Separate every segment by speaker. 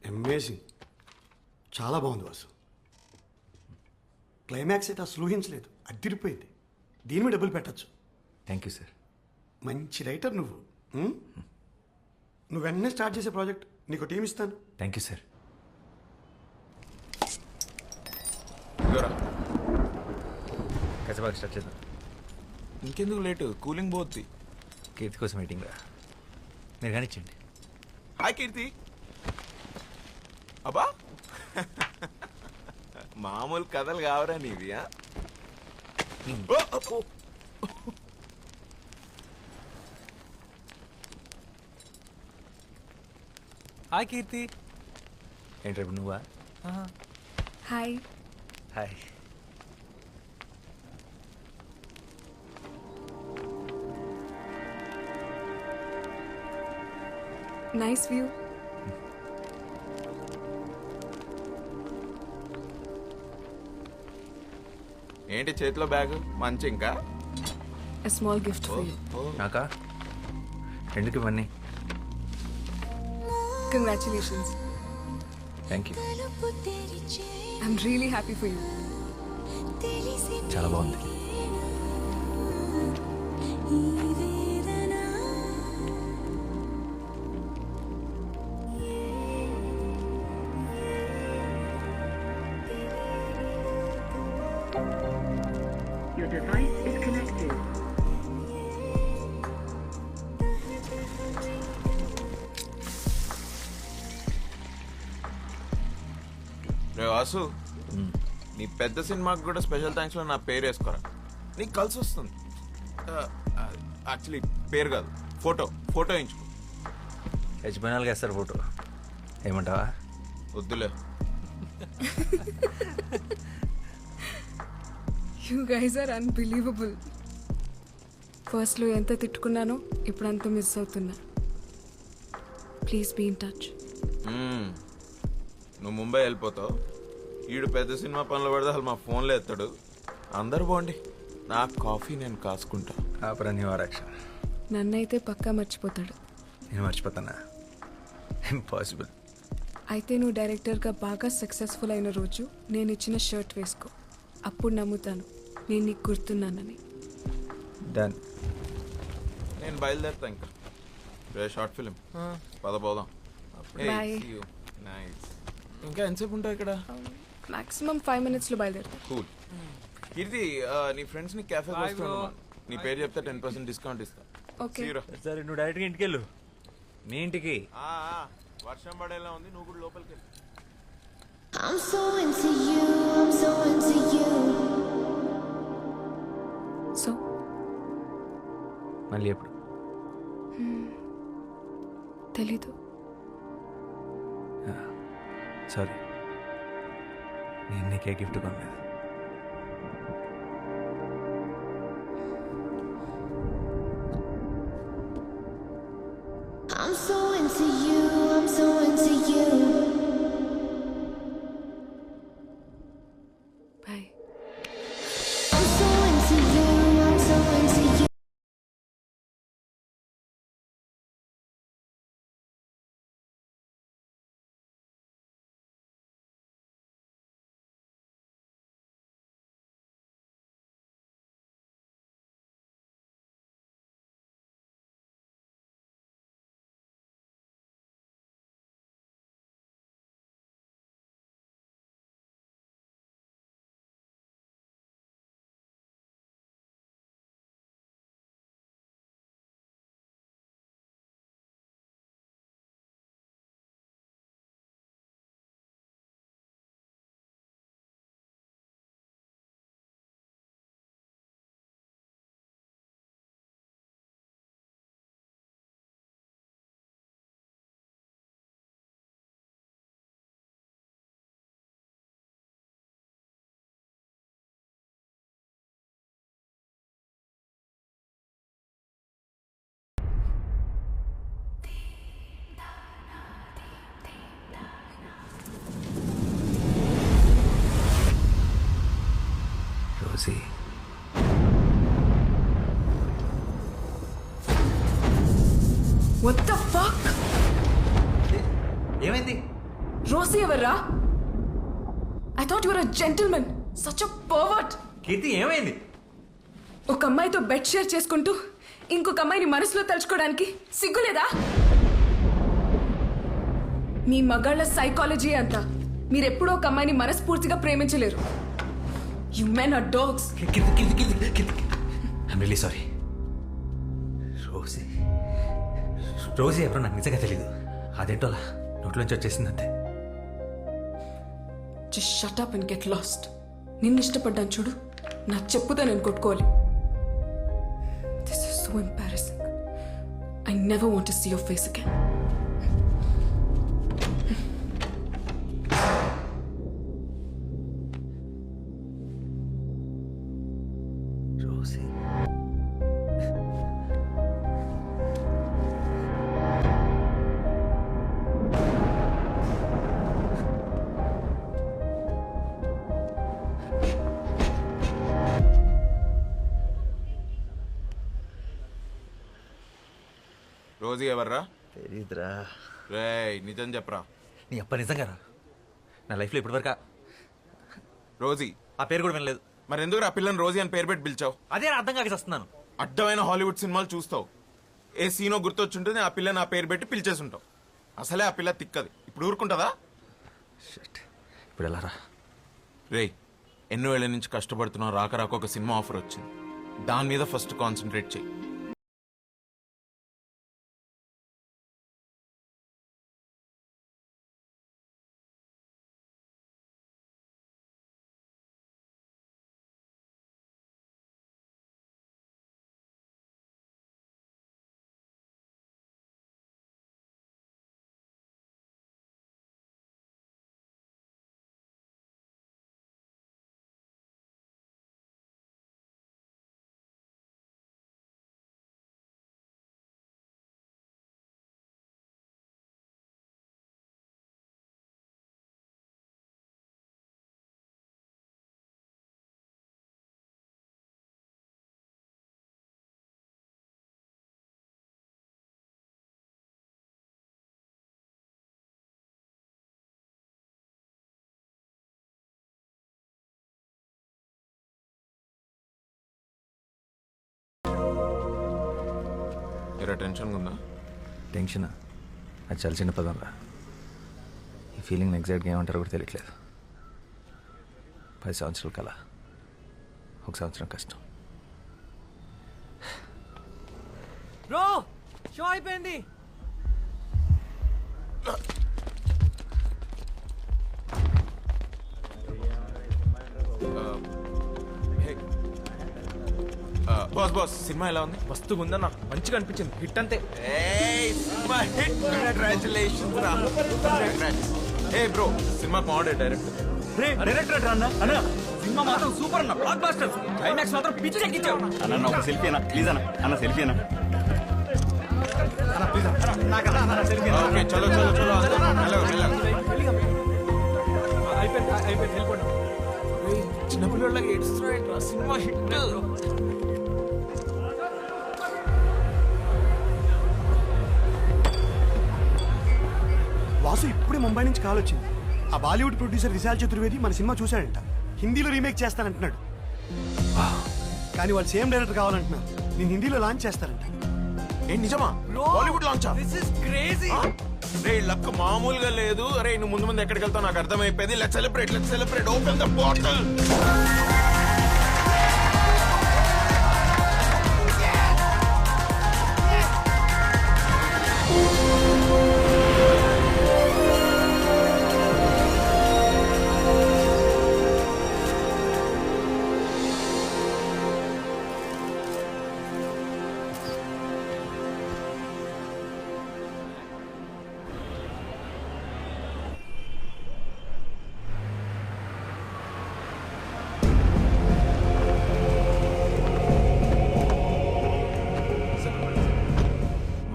Speaker 1: Amazing, చాలా బాగుంది Vasu. Climax అయితే అసలు ఊహించలేదు, అదిరిపోయింది. దీని మీద డబ్బులు పెట్టచ్చు.
Speaker 2: Thank you sir.
Speaker 1: మంచి రైటర్ నువ్వు. నువ్వు వెంటనే స్టార్ట్ చేసే ప్రాజెక్ట్, నీకు టీం ఇస్తాను.
Speaker 2: Thank you sir. కసబాకి స్టార్ట్ చేద్దాం.
Speaker 3: ఇంకెందుకు లేటు, కూలింగ్ పోద్ది.
Speaker 2: కీర్తి కోసం మీటింగ్ రా, మీరు కానిచ్చండి.
Speaker 3: హాయ్ కీర్తి. అబ్బా మామూలు కథలు కావరా నీవి?
Speaker 2: హాయ్ కీర్తి. ఏంటి రేపు నువ్వా?
Speaker 4: హాయ్.
Speaker 2: హాయ్.
Speaker 4: Nice view.
Speaker 3: ఏంటి చేతిలో బ్యాగ్? మంచి ఇంకా
Speaker 4: A small gift for you.
Speaker 2: నాకా? ఎందుకు ఇవన్నీ?
Speaker 4: Congratulations.
Speaker 2: Thank you.
Speaker 4: I'm really happy for you.
Speaker 2: చాలా బాగుంది.
Speaker 5: Your device is connected.
Speaker 3: రే వాసు, నీ పెద్ద సినిమాకి కూడా స్పెషల్ థ్యాంక్స్ లో నా పేరు వేసుకోరా, నీకు కలిసి వస్తుంది. యాక్చువల్లీ పేరు కాదు, ఫోటో వేయించుకో.
Speaker 2: యజమానాలుగా వేస్తారు ఫోటో, ఏమంటావా?
Speaker 3: వద్దులే.
Speaker 4: You guys are unbelievable. ఫస్ట్లో ఎంత తిట్టుకున్నానో ఇప్పుడు అంత మిస్ అవుతున్నా. Please be in touch.
Speaker 3: నువ్వు ముంబై వెళ్ళిపోతావు, ఈడు పెద్ద సినిమా పనులు పడితే అసలు మా ఫోన్లో ఎత్తాడు. అందరు బాగుండి, నా కాఫీ నేను కాసుకుంటా.
Speaker 2: ఆపరాక్ష.
Speaker 4: నన్నైతే పక్కా మర్చిపోతాడు.
Speaker 2: నేను మర్చిపోతానా? ఇంపాసిబుల్.
Speaker 4: అయితే నువ్వు డైరెక్టర్గా బాగా సక్సెస్ఫుల్ అయిన రోజు నేను ఇచ్చిన షర్ట్ వేసుకో, అప్పుడు నమ్ముతాను నేను నీకు గుర్తున్నానని.
Speaker 2: డన్.
Speaker 3: నేను బయలుదేరుతా ఇంకా. షార్ట్ ఫిలిం పద పోదాం.
Speaker 4: Bye.
Speaker 3: నైస్. ఇంకా ఎంతసేపు ఉంటావు ఇక్కడ?
Speaker 4: మాక్సిమం 5 minutesలో బయలుదేరుతా.
Speaker 3: కూల్. కీర్తి, నీ ఫ్రెండ్స్ ని క్యాఫే వస్తున్నాను, నీ పేరు చెప్తే 10% డిస్కౌంట్ ఇస్తా.
Speaker 4: ఓకే.
Speaker 2: సరే, నువ్వు డైరెక్ట్గా ఇంటికి వెళ్ళు. మీ ఇంటికి
Speaker 3: వర్షం పడేలా ఉంది, నువ్వు కూడా లోపలికి వెళ్ళు.
Speaker 6: I'm so into you, I'm so into you.
Speaker 4: So
Speaker 2: మళ్ళీ ఎప్పుడు?
Speaker 4: తెలీదు.
Speaker 2: సారీ, నేను నీకే గిఫ్ట్ కొనలేదు.
Speaker 6: I'm so into you, I'm so into you.
Speaker 4: Bye.
Speaker 6: I'm so into you, I'm so into you.
Speaker 2: Rosie,
Speaker 4: What the fuck?
Speaker 2: ఏమైంది?
Speaker 4: Rosie ఎవర్రా? I thought you're a gentleman, such a pervert.
Speaker 2: Keerthi ఏమైంది?
Speaker 4: ఒక అమ్మాయితో bed share చేసుకుంటూ ఇంకొక అమ్మాయిని మనసులో తలుచుకోవడానికి సిగ్గులేదా? మీ మగాళ్ళ సైకాలజీ అంతా మీరెప్పుడూ ఒక అమ్మాయిని మనస్ఫూర్తిగా ప్రేమించలేరు. You men are dogs.
Speaker 2: I'm really sorry. Rosie ఎవరో నాకు నిజంగా తెలీదు. అదేంటో అలా నోట్లోంచి వచ్చేసింది అంతే.
Speaker 4: Just shut up and get lost. నిన్ను ఇష్టపడ్డాను చూడు, నా చెప్పుతో నేను కొట్టుకోవాలి. This is so embarrassing. I never want to see your face again.
Speaker 2: Rosie
Speaker 3: Rosie ఎవర్రా?
Speaker 2: తెలీదురా.
Speaker 3: రేయ్ నిజం చెప్పరా.
Speaker 2: నీ అప్ప నిజంగా రా. నా లైఫ్లో ఇప్పటివరకు
Speaker 3: రోజీ
Speaker 2: ఆ పేరు కూడా వినలేదు.
Speaker 3: మరి ఎందుకు ఆ పిల్లని రోజీ అని పేరు పెట్టి పిలిచావు?
Speaker 2: అదే అర్థం కాక వస్తున్నాను.
Speaker 3: అడ్డమైన హాలీవుడ్ సినిమాలు చూస్తావు, ఏ సీనో గుర్తొచ్చుంటుంది, ఆ పిల్లని ఆ పేరు పెట్టి పిలిచేసి ఉంటావు. అసలే ఆ పిల్ల తిక్కది, ఇప్పుడు ఊరుకుంటుందా?
Speaker 2: ఇప్పుడు ఎలా రా?
Speaker 3: రేయ్ ఎన్నో ఏళ్ళ నుంచి కష్టపడుతున్నావు, రాక రాక ఒక సినిమా ఆఫర్ వచ్చింది, దాని మీద ఫస్ట్ కాన్సన్ట్రేట్ చెయ్యి. ఏరా టెన్షన్గా ఉందా?
Speaker 2: టెన్షన్ అది చాలా చిన్న పదం రా. ఈ ఫీలింగ్ ఎగ్జాక్ట్గా ఏమంటారో కూడా తెలియట్లేదు. 10 సంవత్సరాల కల, 1 సంవత్సరం కష్టం.
Speaker 7: బ్రో షో అయిపోయింది.
Speaker 3: బాస్ బాస్ సినిమా ఎలా ఉంది?
Speaker 7: మస్తుగా ఉందన్న, మంచిగా అనిపించింది. హిట్ అంతే.
Speaker 3: బ్రో సినిమా బాగుండే డైరెక్టర్.
Speaker 7: డైరెక్టర్ అన్న అన్న సినిమా మాత్రం సూపర్ అన్న, బ్లాక్ బాస్టర్. క్లైమాక్స్ మాత్రం పిచ్చి ఎక్కించావు
Speaker 8: అన్న. ఒక సెల్ఫీ అన్న ప్లీజ్ అన్న. అన్న సెల్ఫీ అన్న.
Speaker 3: ఓకే చలో చలో చలో
Speaker 7: అయిపోయింది వెళ్ళిపోండి.
Speaker 3: చిన్నపిల్లలకి ఏడుస్తున్నాడు, సినిమా హిట్.
Speaker 1: వాసు ఇప్పుడే ముంబై నుంచి కాల్ వచ్చింది. ఆ బాలీవుడ్ ప్రొడ్యూసర్ విశాల్ చతుర్వేది మన సినిమా చూశాడంట, హిందీలో రీమేక్ చేస్తానంటున్నాడు. కానీ వాళ్ళు సేమ్ డైరెక్టర్ కావాలంటున్నారు. నేను హిందీలో లాంచ్ చేస్తారంట.
Speaker 3: ఏ నిజమా? బాలీవుడ్ లాంచా?
Speaker 7: This is crazy.
Speaker 3: రే లక్ మామూలుగా లేదు. అరే నువ్వు ముందు ముందు ఎక్కడికి వెళ్తావు నాకు అర్థమైపోయింది. Let's celebrate open the bottle.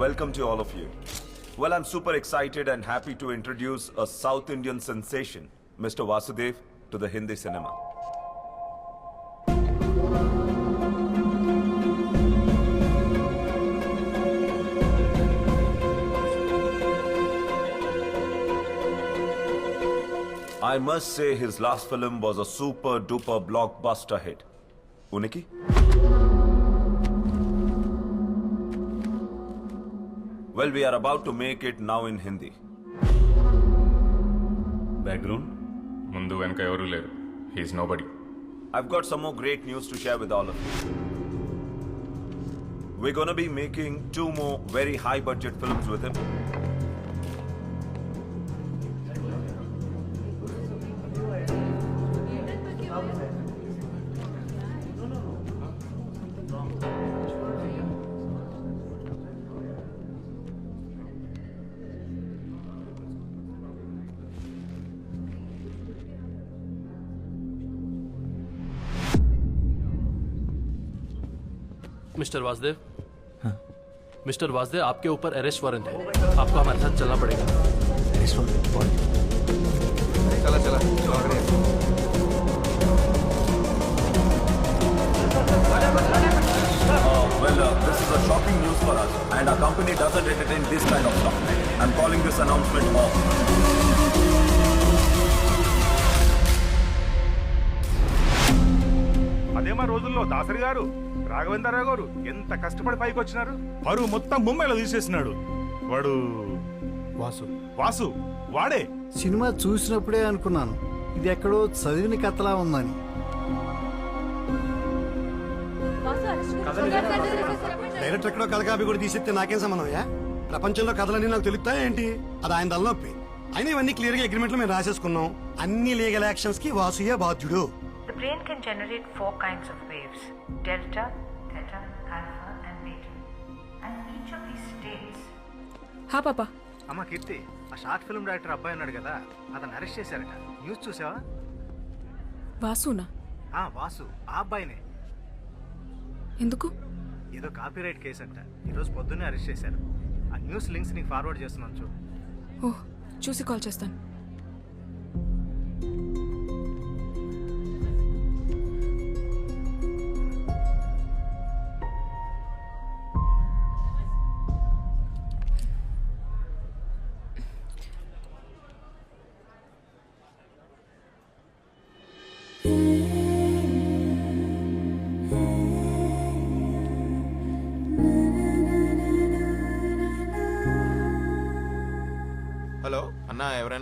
Speaker 8: Welcome to all of you. Well, I'm super excited and happy to introduce a South Indian sensation, Mr. Vasudev, to the Hindi cinema. I must say his last film was a super duper blockbuster hit. Uniki? Well, we are about to make it now in Hindi.
Speaker 9: Background ముందు వెనక ఎవరూ లేరు. He's nobody.
Speaker 8: I've got some more great news to share with all of you. We're gonna be making 2 more very high budget films with him.
Speaker 10: Mister Vasudev, mister Vasudev, आपके ऊपर arrest warrant है. आपको हमारे साथ चलना पड़ेगा.
Speaker 2: चला चला
Speaker 8: This is a shocking news for us, and our company doesn't entertain this kind of stuff. I'm calling this announcement off.
Speaker 11: అదే మా రోజుల్లో దాసరి గారు, రాఘవేంద్రరావు గారు ఎంత కష్టపడి పైకి వచ్చినారు. పరువు మొత్తం ముంబైలో తీసేసినాడు వాడు. వాసు వాడే.
Speaker 1: సినిమా చూసినప్పుడే అనుకున్నాను ఇది ఎక్కడో చదివిన కథలా ఉందని. డైరెక్టర్ ఎక్కడో కథ కాపీ కూడా తీసిస్తే నాకేం సంబంధమయ్యా? ప్రపంచంలో కథలన్నీ నాకు తెలుస్తాయా ఏంటి? అది ఆయన తలనొప్పి. అయినా ఇవన్నీ క్లియర్ గా అగ్రిమెంట్ లో మేము రాసేసుకున్నాం. అన్ని లీగల్ యాక్షన్స్ కి వాసుయే బాధ్యుడు.
Speaker 5: The brain can generate 4 kinds of waves: delta, theta, alpha, and beta. And each of these states.
Speaker 4: హా పాపా.
Speaker 1: అమ్మ కీర్తి, ఆ షార్ట్ ఫిల్మ్ డైరెక్టర్ అబ్బాయి ఉన్నాడు కదా, అతను అరెస్ట్ చేశారట. న్యూస్ చూసావా?
Speaker 4: వాసునా?
Speaker 1: వాసు ఆ అబ్బాయినే.
Speaker 4: ఎందుకు?
Speaker 1: ఏదో కాపీరైట్ కేసు అంట. ఈరోజు పొద్దున్నే అరెస్ట్ చేశారు. ఆ న్యూస్ లింక్స్ నీకు ఫార్వర్డ్ చేస్తున్నాను చూడు.
Speaker 4: ఓహ్, చూసి కాల్ చేస్తాను.
Speaker 3: హలో అన్నా, ఎవరైనా